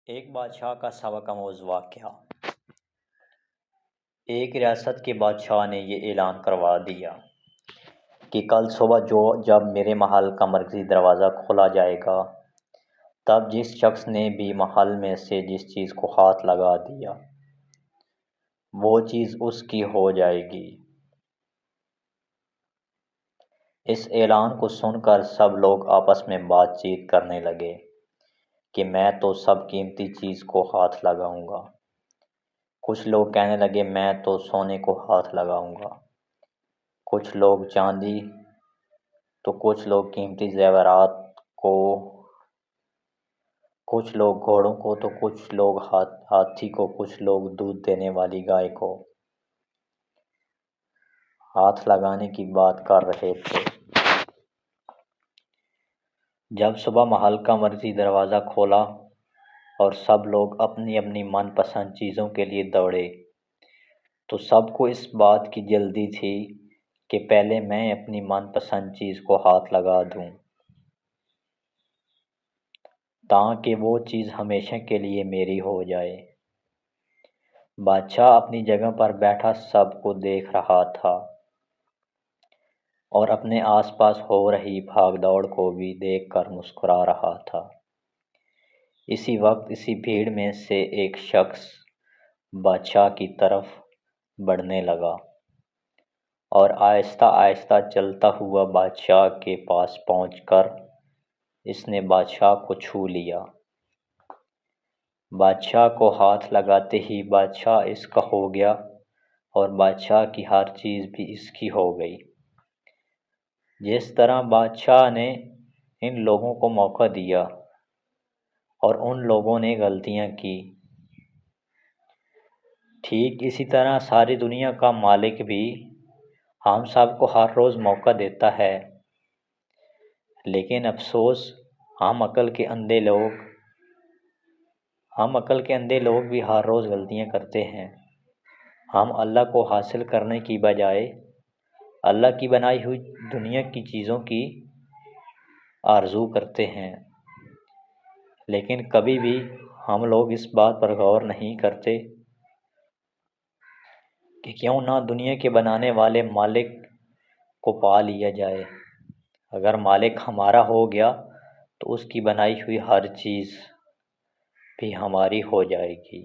ایک بادشاہ کا سبق آموز واقعہ۔ ایک ریاست کے بادشاہ نے یہ اعلان کروا دیا کہ کل صبح جب میرے محل کا مرکزی دروازہ کھولا جائے گا، تب جس شخص نے بھی محل میں سے جس چیز کو ہاتھ لگا دیا وہ چیز اس کی ہو جائے گی۔ اس اعلان کو سن کر سب لوگ آپس میں بات چیت کرنے لگے کہ میں تو سب قیمتی چیز کو ہاتھ لگاؤں گا۔ کچھ لوگ کہنے لگے میں تو سونے کو ہاتھ لگاؤں گا، کچھ لوگ چاندی، تو کچھ لوگ قیمتی زیورات کو، کچھ لوگ گھوڑوں کو، تو کچھ لوگ ہاتھی کو، کچھ لوگ دودھ دینے والی گائے کو ہاتھ لگانے کی بات کر رہے تھے۔ جب صبح محل کا مرکزی دروازہ کھولا اور سب لوگ اپنی اپنی من پسند چیزوں کے لیے دوڑے تو سب کو اس بات کی جلدی تھی کہ پہلے میں اپنی من پسند چیز کو ہاتھ لگا دوں تاکہ وہ چیز ہمیشہ کے لیے میری ہو جائے۔ بادشاہ اپنی جگہ پر بیٹھا سب کو دیکھ رہا تھا اور اپنے آس پاس ہو رہی بھاگ دوڑ کو بھی دیکھ کر مسکرا رہا تھا۔ اسی وقت اسی بھیڑ میں سے ایک شخص بادشاہ کی طرف بڑھنے لگا اور آہستہ آہستہ چلتا ہوا بادشاہ کے پاس پہنچ کر اس نے بادشاہ کو چھو لیا۔ بادشاہ کو ہاتھ لگاتے ہی بادشاہ اس کا ہو گیا اور بادشاہ کی ہر چیز بھی اس کی ہو گئی۔ جس طرح بادشاہ نے ان لوگوں کو موقع دیا اور ان لوگوں نے غلطیاں کی، ٹھیک اسی طرح ساری دنیا کا مالک بھی ہم سب کو ہر روز موقع دیتا ہے، لیکن افسوس ہم عقل کے اندھے لوگ بھی ہر روز غلطیاں کرتے ہیں۔ ہم اللہ کو حاصل کرنے کی بجائے اللہ کی بنائی ہوئی دنیا کی چیزوں کی آرزو کرتے ہیں، لیکن کبھی بھی ہم لوگ اس بات پر غور نہیں کرتے کہ کیوں نہ دنیا کے بنانے والے مالک کو پا لیا جائے۔ اگر مالک ہمارا ہو گیا تو اس کی بنائی ہوئی ہر چیز بھی ہماری ہو جائے گی۔